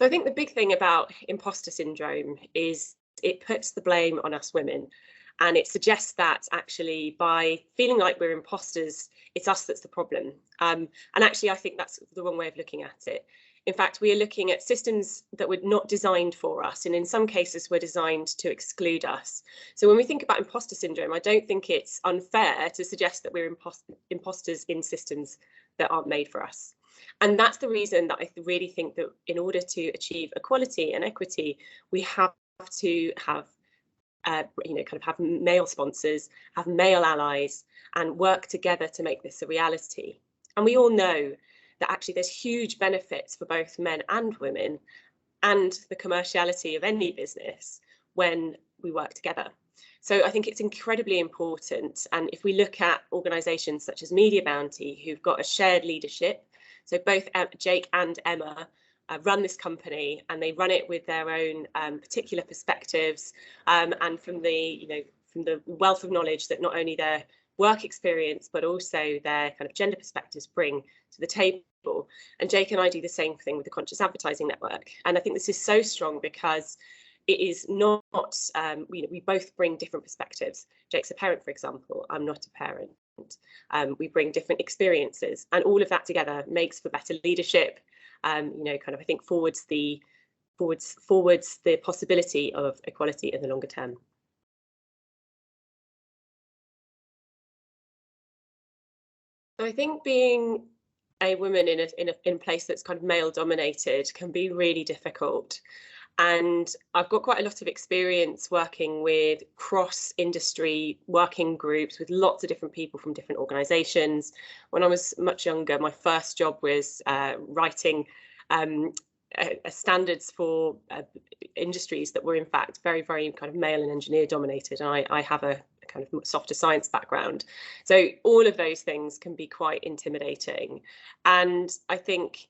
So I think the big thing about imposter syndrome is it puts the blame on us women. And it suggests that actually by feeling like we're imposters, it's us that's the problem. And actually, I think that's the wrong way of looking at it. In fact, we are looking at systems that were not designed for us, and in some cases were designed to exclude us. So when we think about imposter syndrome, I don't think it's unfair to suggest that we're imposters in systems that aren't made for us. And that's the reason that I really think that in order to achieve equality and equity, we have to have have male sponsors, have male allies, and work together to make this a reality. And we all know that actually there's huge benefits for both men and women and the commerciality of any business when we work together. So I think it's incredibly important. And if we look at organisations such as Media Bounty, who've got a shared leadership, so both Jake and Emma run this company, and they run it with their own particular perspectives, and from the wealth of knowledge that not only their work experience but also their kind of gender perspectives bring to the table. And Jake and I do the same thing with the Conscious Advertising Network, and I think this is so strong because it is not we both bring different perspectives. Jake's a parent, for example. I'm not a parent. We bring different experiences, and all of that together makes for better leadership. I think forwards the possibility of equality in the longer term. So I think being a woman in a place that's kind of male dominated can be really difficult. And I've got quite a lot of experience working with cross-industry working groups with lots of different people from different organisations. When I was much younger, my first job was writing standards for industries that were in fact very, very kind of male and engineer dominated. And I have a kind of softer science background. So all of those things can be quite intimidating. And I think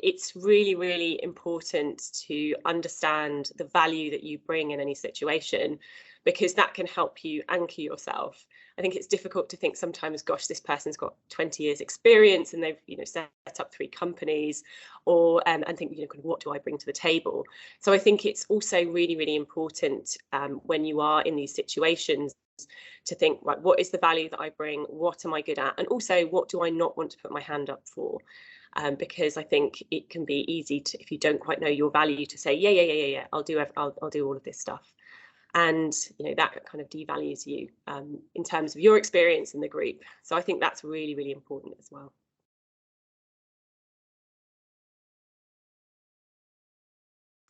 it's really, really important to understand the value that you bring in any situation, because that can help you anchor yourself. I think it's difficult to think sometimes, gosh, this person's got 20 years experience and they've set up 3 companies, or and think, kind of, what do I bring to the table? So I think it's also really, really important when you are in these situations to think, right, what is the value that I bring? What am I good at? And also, what do I not want to put my hand up for? Because I think it can be easy to, if you don't quite know your value, to say, yeah, I'll do all of this stuff. And that kind of devalues you in terms of your experience in the group. So I think that's really, really important as well.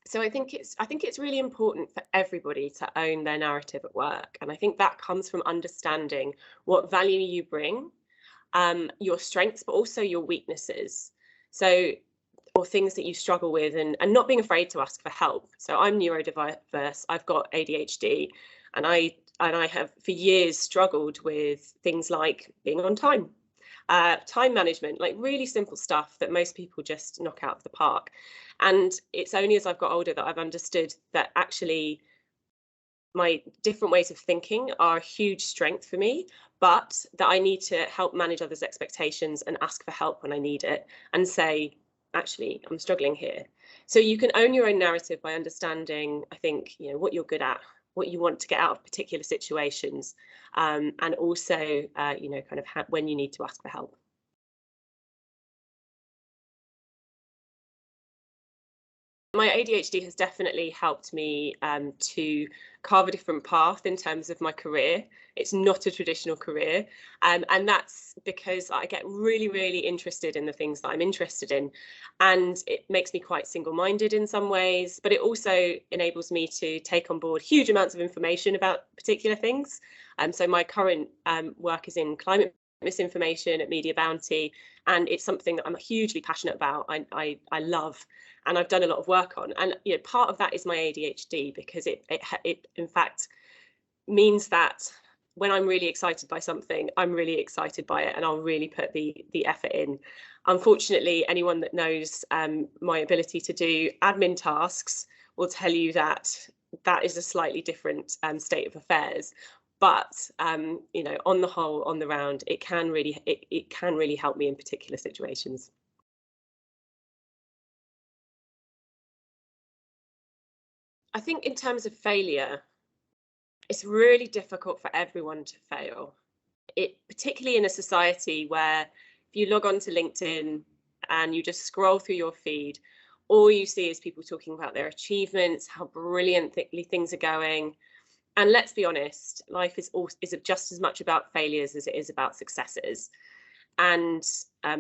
So I think it's really important for everybody to own their narrative at work. And I think that comes from understanding what value you bring, your strengths, but also your weaknesses. So, or things that you struggle with, and not being afraid to ask for help. So I'm neurodiverse, I've got ADHD, and I have for years struggled with things like being on time, time management, like really simple stuff that most people just knock out of the park. And it's only as I've got older that I've understood that actually my different ways of thinking are a huge strength for me, but that I need to help manage others' expectations and ask for help when I need it, and say, actually, I'm struggling here. So you can own your own narrative by understanding, I think, what you're good at, what you want to get out of particular situations, and also, kind of when you need to ask for help. My ADHD has definitely helped me to carve a different path in terms of my career. It's not a traditional career, and that's because I get really, really interested in the things that I'm interested in, and it makes me quite single-minded in some ways, but it also enables me to take on board huge amounts of information about particular things. So my current work is in climate misinformation at Media Bounty, and it's something that I'm hugely passionate about. I love, and I've done a lot of work on. And part of that is my ADHD, because it in fact means that when I'm really excited by something, I'm really excited by it, and I'll really put the effort in. Unfortunately, anyone that knows my ability to do admin tasks will tell you that that is a slightly different state of affairs. But on the whole, on the round, it can really help me in particular situations. I think in terms of failure, it's really difficult for everyone to fail. Particularly in a society where if you log on to LinkedIn and you just scroll through your feed, all you see is people talking about their achievements, how brilliantly things are going. And let's be honest, life is just as much about failures as it is about successes. And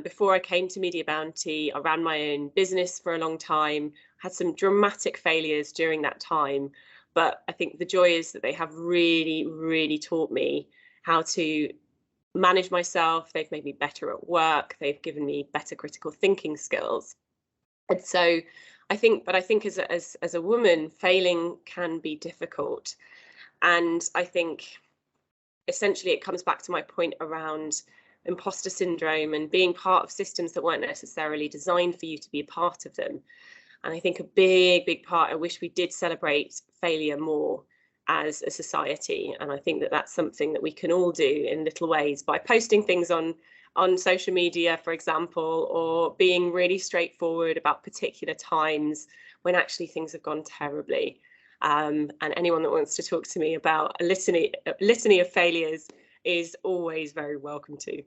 before I came to Media Bounty, I ran my own business for a long time, had some dramatic failures during that time. But I think the joy is that they have really, really taught me how to manage myself. They've made me better at work. They've given me better critical thinking skills. And so I think as a woman, failing can be difficult. And I think essentially it comes back to my point around imposter syndrome and being part of systems that weren't necessarily designed for you to be a part of them. And I think a big part, I wish we did celebrate failure more as a society. And I think that that's something that we can all do in little ways by posting things on social media, for example, or being really straightforward about particular times when actually things have gone terribly. And anyone that wants to talk to me about a litany of failures is always very welcome to.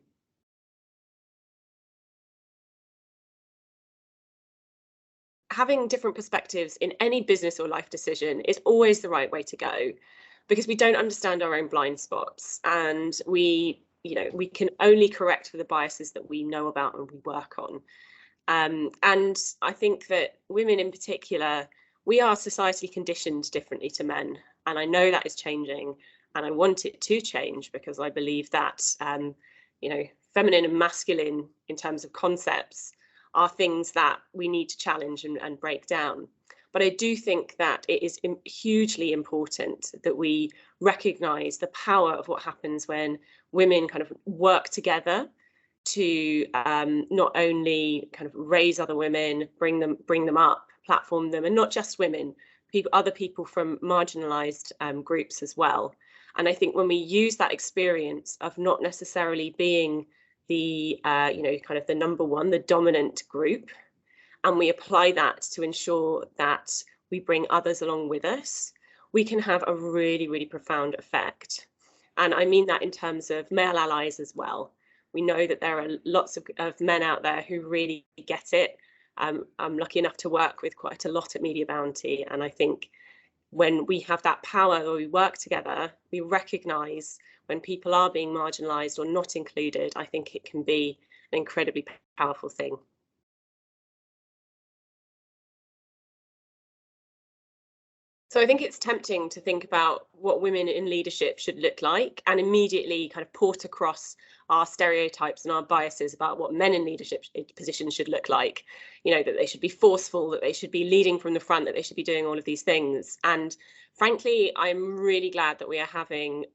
Having different perspectives in any business or life decision is always the right way to go, because we don't understand our own blind spots, and we can only correct for the biases that we know about and we work on. And I think that women in particular, we are societally conditioned differently to men, and I know that is changing, and I want it to change, because I believe that feminine and masculine in terms of concepts are things that we need to challenge and break down. But I do think that it is hugely important that we recognise the power of what happens when women kind of work together to not only kind of raise other women, bring them up, platform them, and not just women, other people from marginalised groups as well. And I think when we use that experience of not necessarily being the kind of the number one, the dominant group, and we apply that to ensure that we bring others along with us, we can have a really, really profound effect. And I mean that in terms of male allies as well. We know that there are lots of men out there who really get it. I'm lucky enough to work with quite a lot at Media Bounty, and I think when we have that power, or we work together, we recognise when people are being marginalised or not included. I think it can be an incredibly powerful thing. So I think it's tempting to think about what women in leadership should look like and immediately kind of port across our stereotypes and our biases about what men in leadership positions should look like. That they should be forceful, that they should be leading from the front, that they should be doing all of these things. And frankly, I'm really glad that we are having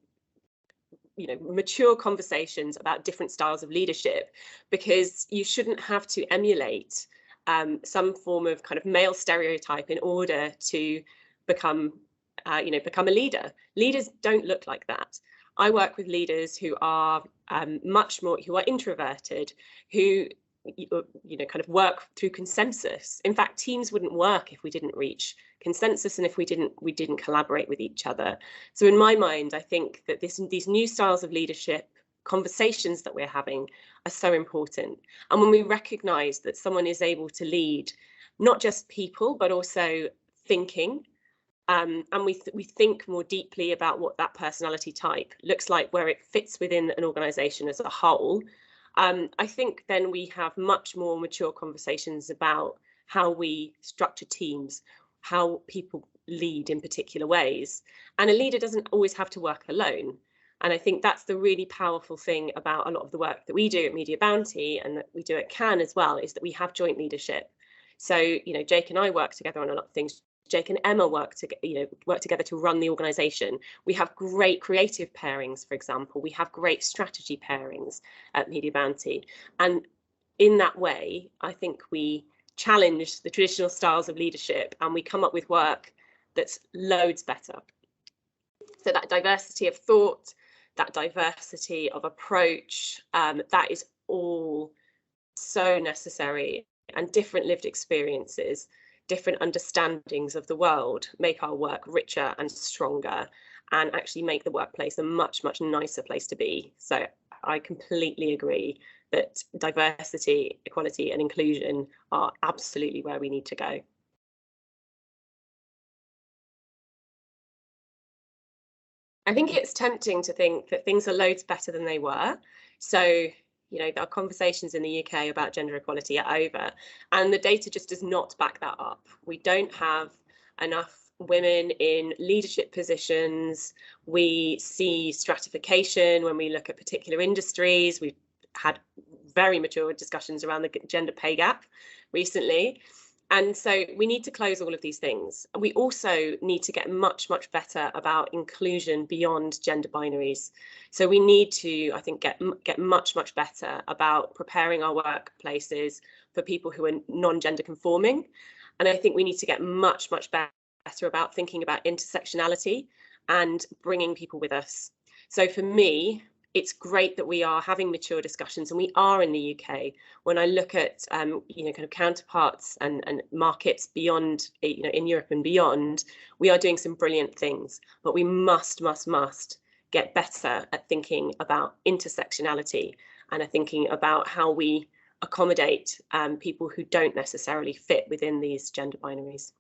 mature conversations about different styles of leadership, because you shouldn't have to emulate some form of kind of male stereotype in order to become a leader. Leaders don't look like that. I work with leaders who are who are introverted, who kind of work through consensus. In fact, teams wouldn't work if we didn't reach consensus and if we didn't collaborate with each other. So in my mind, I think that these new styles of leadership conversations that we're having are so important. And when we recognize that someone is able to lead not just people, but also thinking, and we think more deeply about what that personality type looks like, where it fits within an organization as a whole, I think then we have much more mature conversations about how we structure teams, how people lead in particular ways. And a leader doesn't always have to work alone. And I think that's the really powerful thing about a lot of the work that we do at Media Bounty, and that we do at CAN as well, is that we have joint leadership. So, Jake and I work together on a lot of things. Jake and Emma work together to run the organisation. We have great creative pairings, for example. We have great strategy pairings at Media Bounty. And in that way, I think we challenge the traditional styles of leadership and we come up with work that's loads better. So that diversity of thought, that diversity of approach, that is all so necessary, and different lived experiences different understandings of the world make our work richer and stronger, and actually make the workplace a much, much nicer place to be. So I completely agree that diversity, equality and inclusion are absolutely where we need to go. I think it's tempting to think that things are loads better than they were. So, you know, our conversations in the UK about gender equality are over, and the data just does not back that up. We don't have enough women in leadership positions. We see stratification when we look at particular industries. We've had very mature discussions around the gender pay gap recently. And so we need to close all of these things. We also need to get much, much better about inclusion beyond gender binaries. So we need to, I think, get much, much better about preparing our workplaces for people who are non-gender conforming. And I think we need to get much, much better about thinking about intersectionality and bringing people with us. So for me, it's great that we are having mature discussions, and we are in the UK. When I look at you know, kind of counterparts and markets beyond, you know, in Europe and beyond, we are doing some brilliant things, but we must get better at thinking about intersectionality and at thinking about how we accommodate people who don't necessarily fit within these gender binaries.